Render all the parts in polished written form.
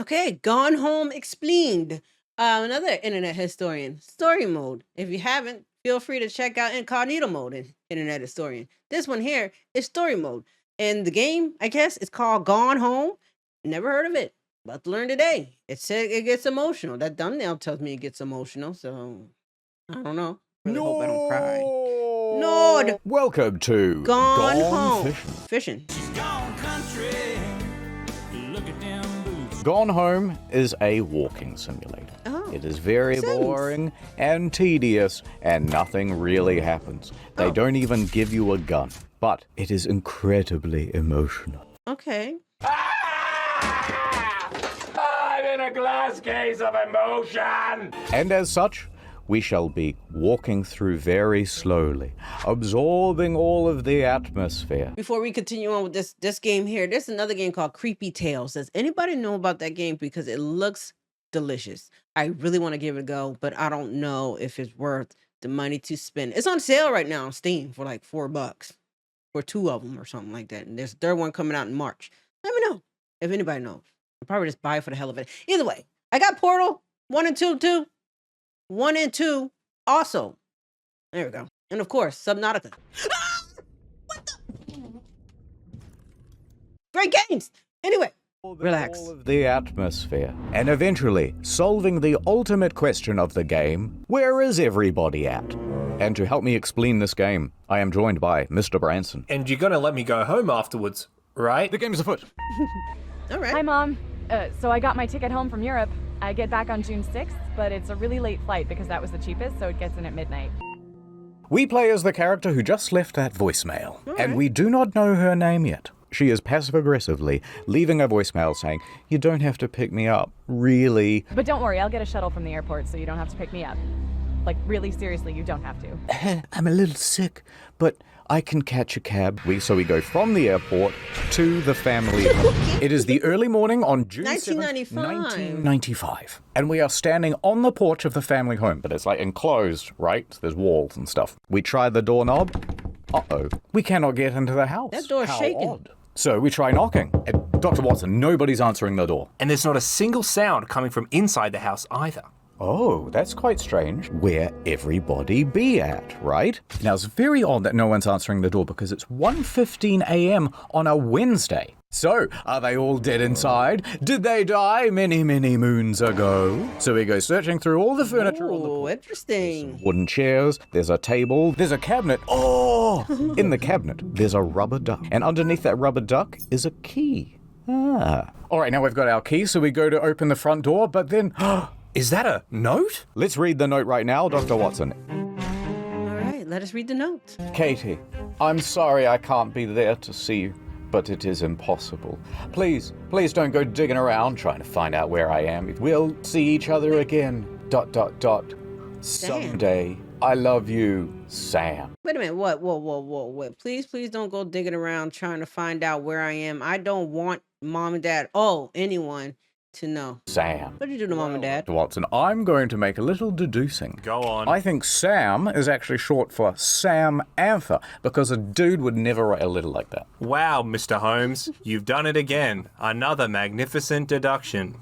Okay, Gone Home Expleened. Another internet historian. Story mode. If you haven't, feel free to check out incognito mode in internet historian. This one here is story mode. And the game, I guess, is called Gone Home. Never heard of it. About to learn today. It said it gets emotional. That thumbnail tells me it gets emotional, so I don't know. Really hope I don't cry. Nord! Welcome to Gone Home. Fishing. Fishing. She's gone country. Look at them boots. Gone Home is a walking simulator. Oh, It is very Sims. boring and tedious, and nothing really happens. They don't even give you a gun, but it is incredibly emotional. Okay. I'm in a glass case of emotion. And as such, we shall be walking through very slowly, absorbing all of the atmosphere. Before we continue on with this game here, there's another game called Creepy Tales. Does anybody know about that game? Because it looks delicious. I really want to give it a go, but I don't know if it's worth the money to spend. It's on sale right now on Steam for like $4 for 2 of them or something like that. And there's a third one coming out in March. Let me know if anybody knows. I'll probably just buy it for the hell of it. Either way, I got Portal 1 and 2 too. 1 and 2 also. There we go. And of course, Subnautica. Ah! What the? Great games. Anyway, relax. All of the atmosphere. And eventually, solving the ultimate question of the game, where is everybody at? And to help me explain this game, I am joined by Mr. Branson. And you're gonna let me go home afterwards, right? The game's afoot. All right. Hi, Mom. So I got my ticket home from Europe. I get back on June 6th, but it's a really late flight because that was the cheapest, so it gets in at midnight. We play as the character who just left that voicemail, All and right. we do not know her name yet. She is passive-aggressively leaving a voicemail saying, "You don't have to pick me up, really." But don't worry, I'll get a shuttle from the airport, so you don't have to pick me up. Like, really seriously, you don't have to. I'm a little sick, but I can catch a cab. So we go from the airport to the family home. It is the early morning on June 7th, 1995. And we are standing on the porch of the family home, but it's like enclosed, right? There's walls and stuff. We try the doorknob. Uh-oh. We cannot get into the house. That door's How shaking. odd. So we try knocking. And Dr. Watson, nobody's answering the door. And there's not a single sound coming from inside the house either. Oh, that's quite strange. Where everybody be at, right? Now, it's very odd that no one's answering the door because it's 1:15 a.m. on a Wednesday. So, are they all dead inside? Did they die many, many moons ago? So we go searching through all the furniture on the Oh, porch. interesting. Wooden chairs, there's a table, there's a cabinet. Oh! In the cabinet, there's a rubber duck. And underneath that rubber duck is a key. Ah. All right, now we've got our key, so we go to open the front door, but then... Is that a note? Let's read the note right now, Dr. Watson. All right, let us read the notes. Katie, I'm sorry I can't be there to see you, but it is impossible. Please don't go digging around trying to find out where I am. We'll see each other again. ... Someday. I love you, Sam. Wait a minute. What? Whoa. Wait. Please don't go digging around trying to find out where I am. I don't want mom and dad, anyone to know. Sam. What did you do to mom and dad? Dr. Watson, I'm going to make a little deducing. Go on. I think Sam is actually short for Sam Anther, because a dude would never write a letter like that. Wow, Mr. Holmes, you've done it again. Another magnificent deduction.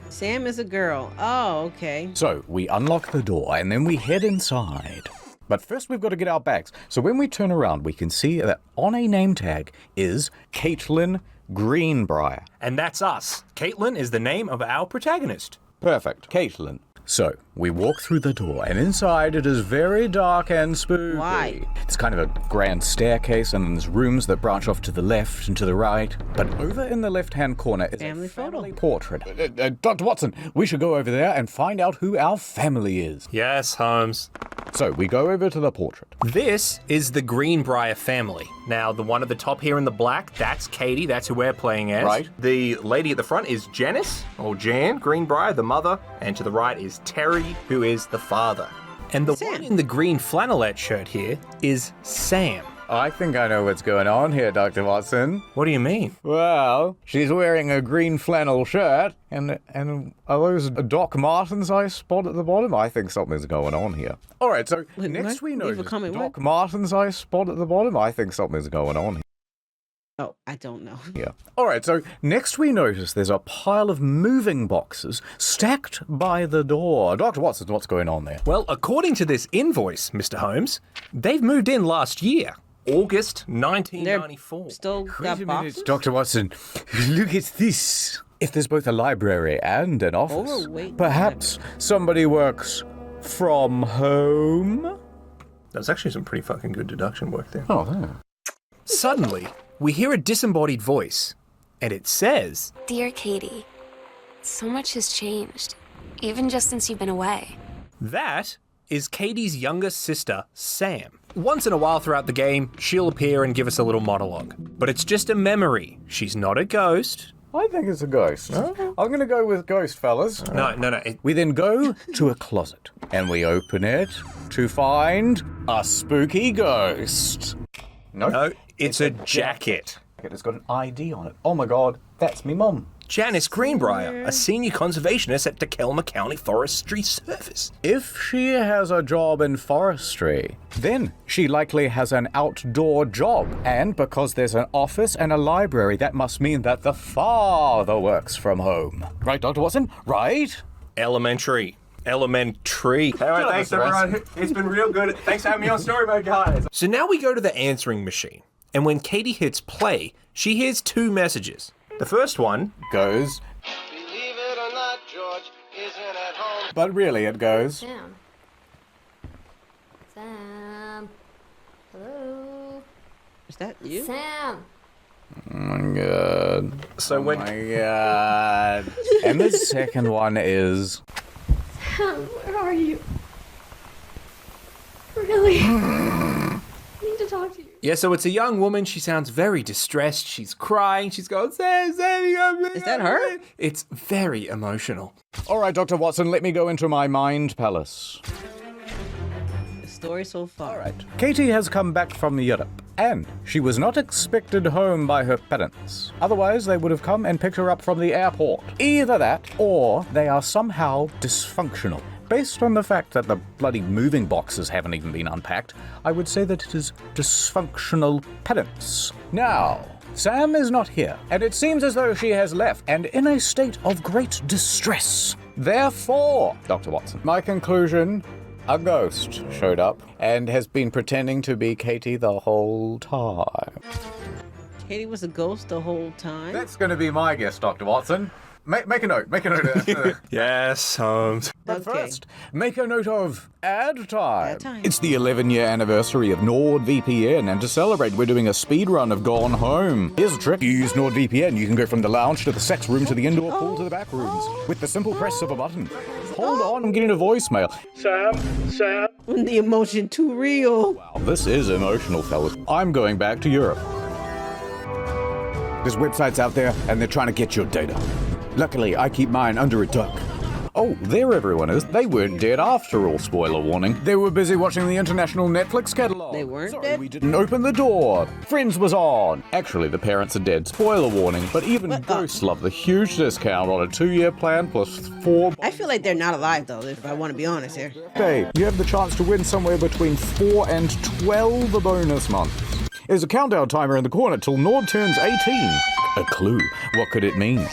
Sam is a girl. Oh, okay. So, we unlock the door and then we head inside. But first we've got to get our bags. So when we turn around, we can see that on a name tag is Caitlin Greenbrier. And that's us. Caitlin is the name of our protagonist. Perfect. Caitlin. So, we walk through the door, and inside it is very dark and spooky. Why? It's kind of a grand staircase, and there's rooms that branch off to the left and to the right. But over in the left-hand corner is Family a photo. family portrait. Dr. Watson, we should go over there and find out who our family is. Yes, Holmes. So, we go over to the portrait. This is the Greenbrier family. Now, the one at the top here in the black, that's Katie, that's who we're playing as. Right. The lady at the front is Janice, or Jan Greenbrier, the mother, and to the right is Terry, who is the father. And the Sam. one in the green flannelette shirt here is Sam. I think I know what's going on here, Dr. Watson. What do you mean? Well, she's wearing a green flannel shirt, and are those Doc Martens I spot at the bottom? I think something's going on here. All right, so Wait, next what? we Leave a notice comment, Doc what? Martens I spot at the bottom. I think something's going on here. Oh, I don't know. Yeah. All right, so next we notice there's a pile of moving boxes stacked by the door. Dr. Watson, what's going on there? Well, according to this invoice, Mr. Holmes, they've moved in last year, August 1994. Still got boxes? Dr. Watson, look at this. If there's both a library and an office, perhaps somebody works from home? That's actually some pretty fucking good deduction work there. Oh, there. Suddenly, we hear a disembodied voice, and it says, Dear Katie, so much has changed, even just since you've been away. that is Katie's younger sister, Sam. Once in a while throughout the game, she'll appear and give us a little monologue. But it's just a memory. She's not a ghost. I think it's a ghost. I'm going to go with ghost, fellas. No. We then go to a closet, and we open it to find a spooky ghost. No, it's a jacket. It's got an ID on it. Oh my god, that's me mum. Janice Greenbrier, a senior conservationist at Takelma County Forestry Service. If she has a job in forestry, then she likely has an outdoor job. And because there's an office and a library, that must mean that the father works from home. Right, Dr. Watson? Right? Elementary. Anyway, thanks everyone. It's been real good. Thanks for having me on Story Mode, guys. So now we go to the answering machine. And when Katie hits play, she hears two messages. The first one goes, Believe it or not, George isn't at home. But really it goes, Sam. Sam. Hello. Is that you? Sam. oh my god. So Oh when my god. And the second one is, Sam, where are you? Really? I need to talk to you. Yeah, so it's a young woman. She sounds very distressed. She's crying. She's going, Sam, you got me. Is that her? It's very emotional. all right, Dr. Watson, let me go into my mind palace. The story so far. All right. Katie has come back from Europe, and she was not expected home by her parents. Otherwise, they would have come and picked her up from the airport. Either that, or they are somehow dysfunctional. Based on the fact that the bloody moving boxes haven't even been unpacked, I would say that it is dysfunctional parents. Now, Sam is not here, and it seems as though she has left, and in a state of great distress. Therefore, Dr. Watson, my conclusion, a ghost showed up and has been pretending to be Katie the whole time. Katie was a ghost the whole time. That's going to be my guess, Dr. Watson. Make a note. Make a note of that. Yes, Holmes. But Okay. first, make a note of ad time. Ad time. It's the 11-year anniversary of NordVPN, and to celebrate, we're doing a speed run of Gone Home. Here's a trick. You use NordVPN, you can go from the lounge to the sex room to the indoor pool to the back rooms with the simple press of a button. Hold on, I'm getting a voicemail. Sam. When the emotion too real. Wow, this is emotional, fellas. I'm going back to Europe. There's websites out there, and they're trying to get your data. Luckily, I keep mine under a duck. Oh, there everyone is. They weren't dead after all, spoiler warning. They were busy watching the international Netflix catalog. They weren't Sorry, dead? we didn't open the door. Friends was on. Actually, the parents are dead, spoiler warning. But even ghosts love the huge discount on a 2-year plan plus 4... I feel like they're not alive though, if I want to be honest here. Hey, you have the chance to win somewhere between 4 and 12 bonus months. There's a countdown timer in the corner till Nord turns 18. A clue. What could it mean?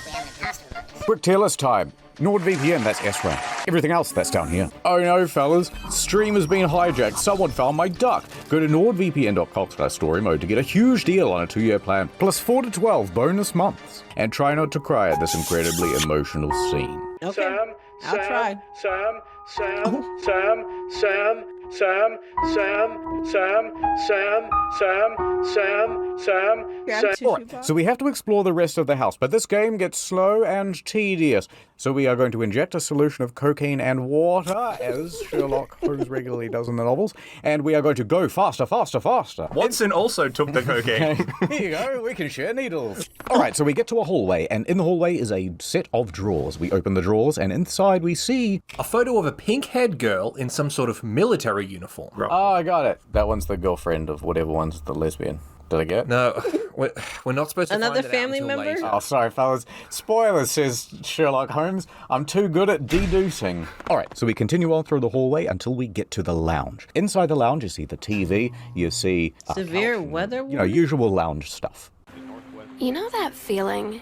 Quick tell us time. NordVPN, that's S-Rank. Everything else, that's down here. Oh no, fellas. Stream has been hijacked. Someone found my duck. Go to nordvpn.com/story mode to get a huge deal on a 2-year plan, plus 4 to 12 bonus months. And try not to cry at this incredibly emotional scene. Okay. I'll try. Grab a tissue box. So we have to explore the rest of the house, but this game gets slow and tedious. So we are going to inject a solution of cocaine and water, as Sherlock Holmes regularly does in the novels, and we are going to go faster. Watson also took the cocaine. Here you go, we can share needles. All right, so we get to a hallway, and in the hallway is a set of drawers. We open the drawers, and inside we see... A photo of a pink-haired girl in some sort of military uniform. Oh, I got it. That one's the girlfriend of whatever one's the lesbian. Did I get it? No, we're not supposed to Another find it out family until member? later. Oh, sorry, fellas. Spoilers, says Sherlock Holmes. I'm too good at deducing. All right, so we continue on through the hallway until we get to the lounge. Inside the lounge, you see the TV, you see... Severe weather You know, warning? usual lounge stuff. You know that feeling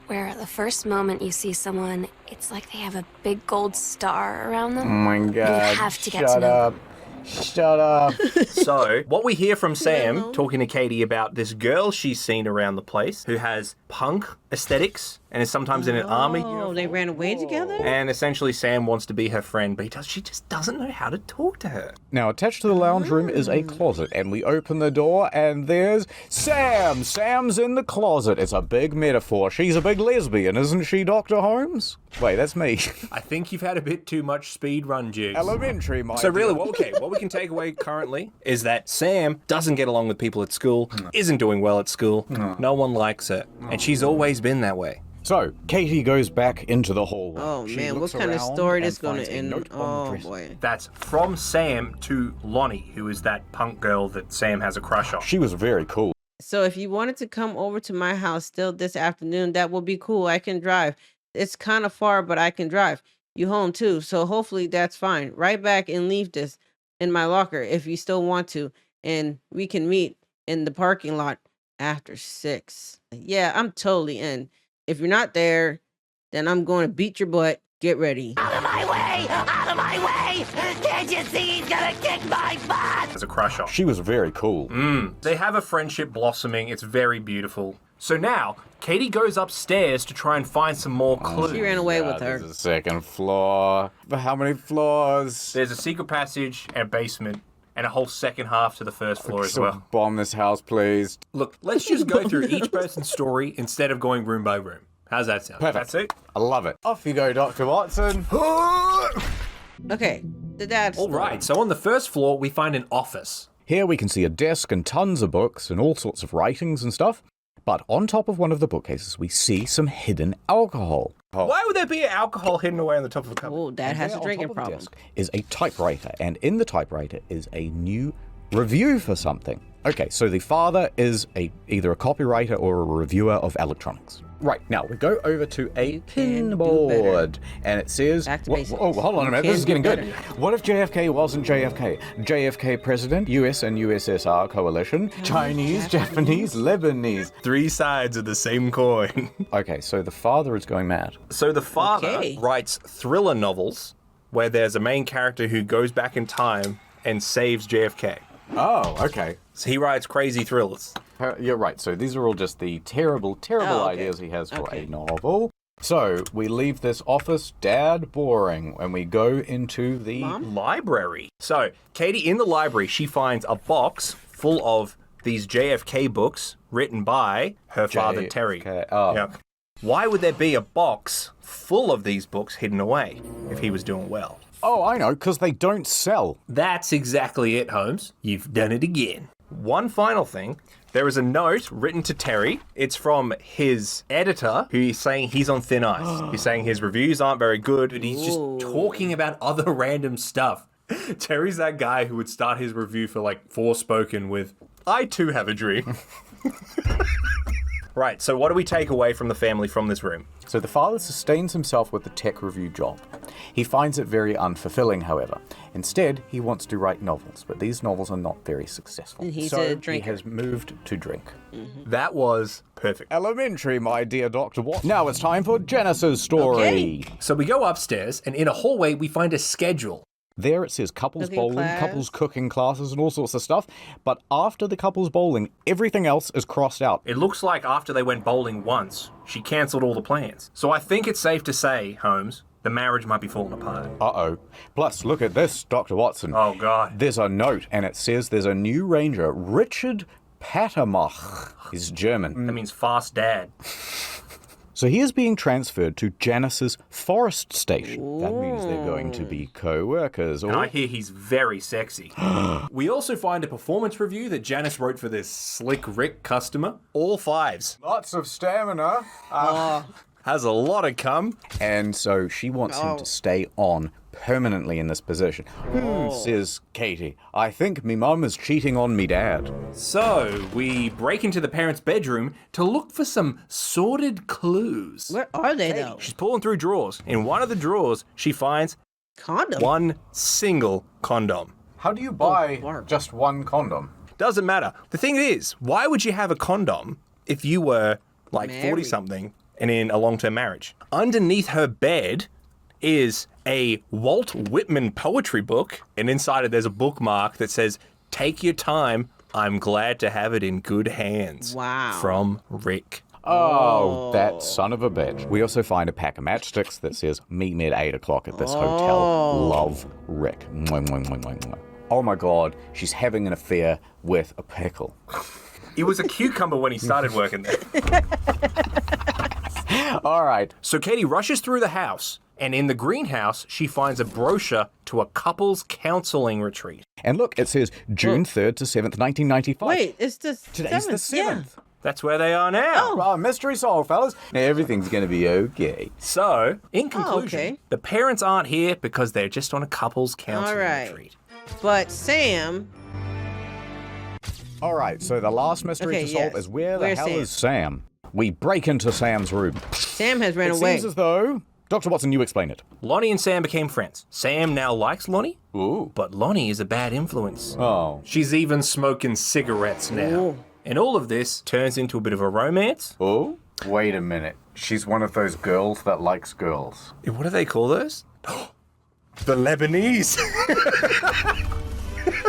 where the first moment you see someone, it's like they have a big gold star around them? Oh my God. You have to get to know them. Shut up. So, what we hear from Sam talking to Katie about this girl she's seen around the place who has punk aesthetics and is sometimes in an army Oh, they ran away together? and essentially Sam wants to be her friend, but she just doesn't know how to talk to her. Now, attached to the lounge room is a closet, and we open the door, and there's Sam! Sam's in the closet. It's a big metaphor. She's a big lesbian, isn't she, Dr. Holmes? Wait, that's me. I think you've had a bit too much speed run, Jigs. Elementary, my So really, dear. what we can take away currently is that Sam doesn't get along with people at school, isn't doing well at school, no one likes her, and she's always been that way. So, Katie goes back into the hallway. Oh She man, what looks kind of around story and this gonna finds a end? note on the Oh dresser. boy. That's from Sam to Lonnie, who is that punk girl that Sam has a crush on. She was very cool. So if you wanted to come over to my house still this afternoon, that will be cool. I can drive. It's kind of far, but I can drive. You home too, so hopefully that's fine. Right back and leave this in my locker if you still want to, and we can meet in the parking lot after 6. Yeah, I'm totally in. If you're not there, then I'm going to beat your butt. Get ready. Out of my way! Out of my way! Can't you see he's gonna kick my butt? Has a crush on. She was very cool. They have a friendship blossoming. It's very beautiful. So now, Katie goes upstairs to try and find some more clues. She ran away with her. There's a second floor. But how many floors? There's a secret passage and a basement and a whole second half to the first floor as So well. bomb this house, please. Look, let's just go through each person's story instead of going room by room. How's that sound? Perfect. That's it? I love it. Off you go, Dr. Watson. Okay, the dad's All right, so on the first floor, we find an office. Here we can see a desk and tons of books and all sorts of writings and stuff. But on top of one of the bookcases, we see some hidden alcohol. Why would there be alcohol hidden away on the top of a cupboard? Oh, dad has There a on drinking top of the problem. desk is a typewriter, and in the typewriter is a new review for something. Okay, so the father is either a copywriter or a reviewer of electronics. Right, now we go over to a You can do pinboard, and it says, Back to basics. oh, hold on a You minute, can this is getting do good. What if JFK wasn't JFK? JFK president, US and USSR coalition, Chinese, Japanese, Lebanese. 3 sides of the same coin. Okay, so the father is going mad. So the father Okay. writes thriller novels where there's a main character who goes back in time and saves JFK. Oh, okay. So he writes crazy thrillers. You're right. So these are all just the terrible, terrible Oh, okay. ideas he has for Okay. a novel. So we leave this office, dad, boring, and we go into the... Library. So Katie, in the library, she finds a box full of these JFK books written by her father, Terry. Oh. Yeah. Why would there be a box full of these books hidden away if he was doing well? Oh, I know, because they don't sell. That's exactly it, Holmes. You've done it again. One final thing. There is a note written to Terry. It's from his editor, who is saying he's on thin ice. He's saying his reviews aren't very good, and he's just talking about other random stuff. Terry's that guy who would start his review for like Forspoken with, I too have a dream. Right, so what do we take away from the family from this room? So the father sustains himself with the tech review job. He finds it very unfulfilling, however. Instead, he wants to write novels, but these novels are not very successful. And he's so a drinker. he has moved to drink. That was perfect. Elementary, my dear Dr. Watson. Now it's time for Janice's story. Okay. So we go upstairs, and in a hallway, we find a schedule. There it says couples Cooking bowling, class. couples cooking classes, and all sorts of stuff. But after the couples bowling, everything else is crossed out. It looks like after they went bowling once, she cancelled all the plans. So I think it's safe to say, Holmes, the marriage might be falling apart. Uh-oh. Plus, look at this, Dr. Watson. Oh, God. There's a note, and it says there's a new ranger, Richard Patermach. He's German. That means fast dad. So he is being transferred to Janice's forest station. That means they're going to be co-workers. And I Or... hear he's very sexy. We also find a performance review that Janice wrote for this slick Rick customer. All 5s. Lots of stamina. Has a lot of cum. And so she wants him to stay on permanently in this position. Says Katie, I think me mum is cheating on me dad. So we break into the parents' bedroom to look for some sordid clues. Where are they though? She's pulling through drawers. In one of the drawers, she finds Condom. one single condom. How do you buy Barb. just one condom? Doesn't matter. The thing is, why would you have a condom if you were like Married. 40-something, and in a long-term marriage. Underneath her bed is a Walt Whitman poetry book, and inside it there's a bookmark that says, "Take your time. I'm glad to have it in good hands." Wow. From Rick. Oh, that son of a bitch. We also find a pack of matchsticks that says, "Meet me at 8 o'clock at this hotel. Love, Rick." Mwah, mwah, mwah, mwah, mwah. Oh my God, she's having an affair with a pickle. He was a cucumber when he started working there. All right. So Katie rushes through the house, and in the greenhouse, she finds a brochure to a couples counseling retreat. And look, it says June 3rd to 7th, 1995. Wait, it's the Today's the 7th. That's where they are now. Oh, mystery solved, fellas. Now everything's going to be okay. So, in conclusion, okay. the parents aren't here because they're just on a couples counseling retreat. But Sam... All right, so the last mystery Okay, to solve yes. is where the Where's hell Sam? is Sam? We break into Sam's room. Sam has ran It away. seems as though... Dr. Watson, you explain it. Lonnie and Sam became friends. Sam now likes Lonnie, Ooh. but Lonnie is a bad influence. Oh. She's even smoking cigarettes now. Ooh. And all of this turns into a bit of a romance. Oh? Wait a minute. She's one of those girls that likes girls. What do they call those? The Lebanese.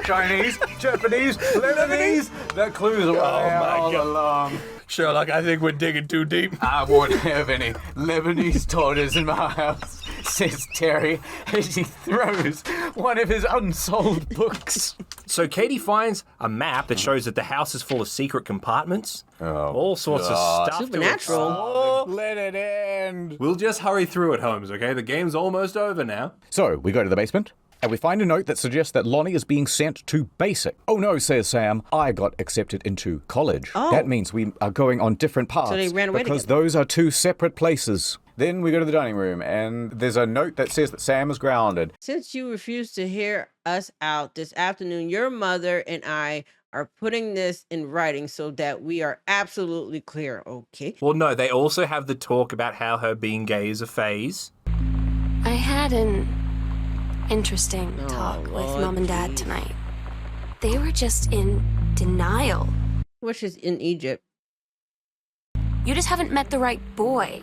Chinese, Japanese, Lebanese. The clues are all along. Sherlock, I think we're digging too deep. I won't have any Lebanese daughters in my house, says Terry as he throws one of his unsold books. So Katie finds a map that shows that the house is full of secret compartments. All sorts of stuff. Supernatural. To Let it end. We'll just hurry through it, Holmes, okay? The game's almost over now. So we go to the basement. And we find a note that suggests that Lonnie is being sent to basic. Oh no, says Sam, I got accepted into college. Oh. That means we are going on different paths. So they ran away because together. those are two separate places. Then we go to the dining room, and there's a note that says that Sam is grounded. Since you refuse to hear us out this afternoon, your mother and I are putting this in writing so that we are absolutely clear, okay? Well, no, they also have the talk about how her being gay is a phase. I had an interesting talk with Lord, Mom and Dad please. tonight. They were just in denial. Which is in Egypt, You just haven't met the right boy.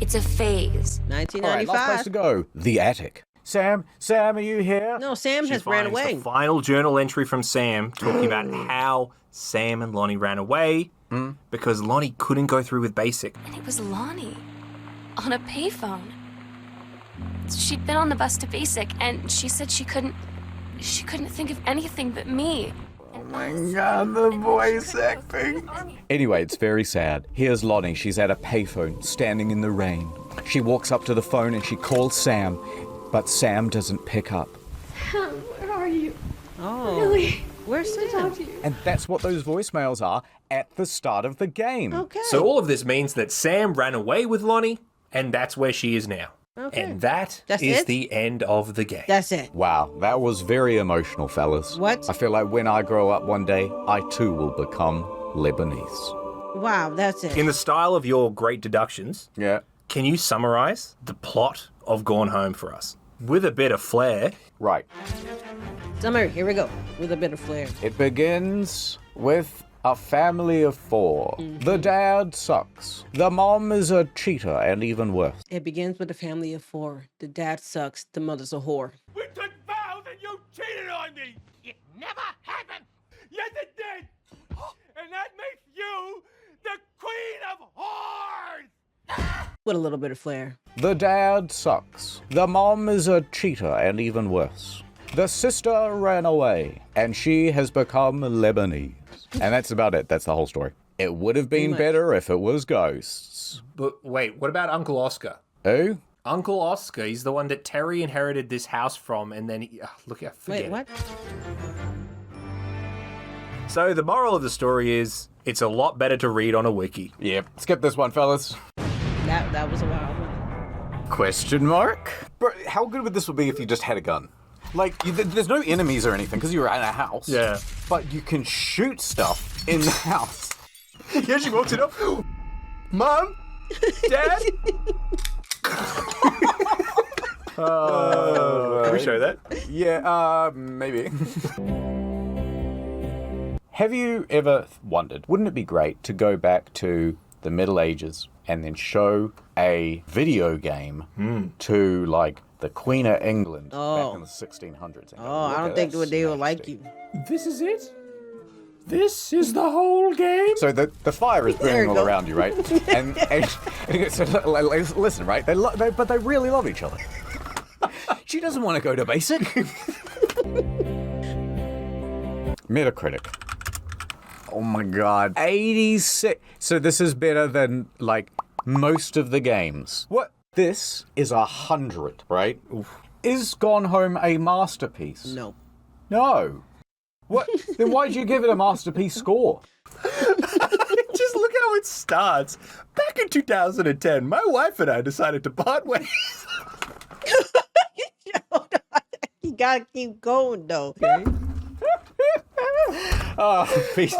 It's a phase. All right, 1995. last place to go. The attic. Sam, are you here? No, Sam She has ran finds away. the final journal entry from Sam talking about how Sam and Lonnie ran away because Lonnie couldn't go through with basic. And it was Lonnie on a payphone. She'd been on the bus to basic, and she said she couldn't think of anything but me. Oh my God, the voice acting. Anyway, it's very sad. Here's Lonnie. She's at a payphone, standing in the rain. She walks up to the phone and she calls Sam, but Sam doesn't pick up. Where are you? Oh, Really? where's Sam? And that's what those voicemails are at the start of the game. Okay. So all of this means that Sam ran away with Lonnie, and that's where she is now. Okay. And that's That's is it? the end of the game. That's it. Wow, that was very emotional, fellas. What? I feel like when I grow up one day, I too will become Lebanese. Wow, that's it. In the style of your great deductions, Yeah. can you summarize the plot of Gone Home for us? With a bit of flair. Right. Summary, here we go. With a bit of flair. It begins with a family of four. The dad sucks. The mom is a cheater and even worse. It begins with a family of four. The dad sucks. The mother's a whore. We took vows and you cheated on me! It never happened! Yes, it did! And that makes you the queen of whores! With a little bit of flair. The dad sucks. The mom is a cheater and even worse. The sister ran away, and she has become Lebanese. And that's about it. That's the whole story. It would have been much. better if it was ghosts. But wait, what about Uncle Oscar? Who? Uncle Oscar, he's the one that Terry inherited this house from, and then he... look, I forget. Wait, what? So the moral of the story is, it's a lot better to read on a wiki. Yep. Skip this one, fellas. That was a wild one. Question mark? Bro, how good would this be if you just had a gun? Like, there's no enemies or anything because you're in a house. Yeah. But you can shoot stuff in the house. Yeah, she walks it up. Mom? Dad? Can we show that? Yeah, maybe. Have you ever wondered, wouldn't it be great to go back to the Middle Ages and then show a video game to like the Queen of England back in the 1600s. And go, Oh, I "Look don't at think that they would smash like thing." you. This is it? This is the whole game? So the fire is There burning you all go. around you, right? and so, listen, right? But they really love each other. She doesn't want to go to basic. Metacritic. Oh my god. 86. So this is better than like most of the games. What? This is 100, right? Oof. Is Gone Home a masterpiece? No. No. What? Then why'd you give it a masterpiece score? Just look how it starts. Back in 2010, my wife and I decided to part ways. You gotta keep going though. Okay. Oh, PC.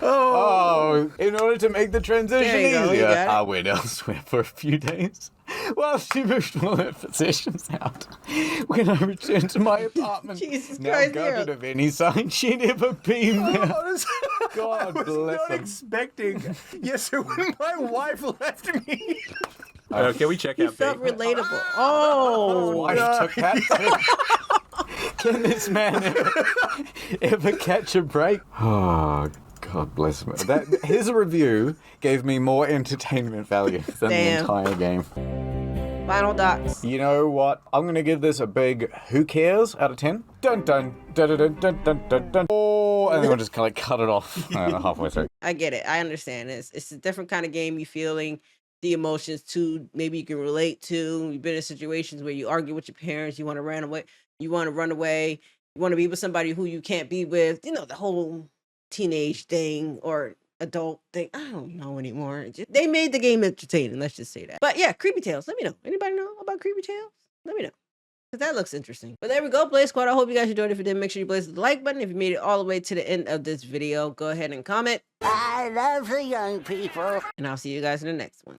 Oh, in order to make the transition There you go, you easier, got it. I went elsewhere for a few days while she moved all her possessions out. When I returned to my apartment, Jesus now Christ, gutted Nero. of any sign she'd ever been there. God I was bless not him. expecting. Yes, so when my wife left me. Can we check He out felt B? relatable. Oh, Wife took that too. Can this man ever catch a break? Oh, God bless him. His review gave me more entertainment value than Damn. the entire game. final dots. You know what? I'm going to give this a big who cares out of 10. Dun dun dun dun dun dun dun dun. Oh, and then we'll just kind of cut it off halfway through. I get it. I understand. It's a different kind of game. You feeling the emotions too. Maybe you can relate to. You've been in situations where you argue with your parents. You want to run away. You want to run away. You want to be with somebody who you can't be with. You know, the whole teenage thing or adult thing. I don't know anymore. They made the game entertaining. Let's just say that. But yeah, Creepy Tales. Let me know. Anybody know about Creepy Tales? Let me know. Because that looks interesting. But there we go, Blaze Squad. I hope you guys enjoyed it. If you did, make sure you blaze the like button. If you made it all the way to the end of this video, go ahead and comment. I love the young people. And I'll see you guys in the next one.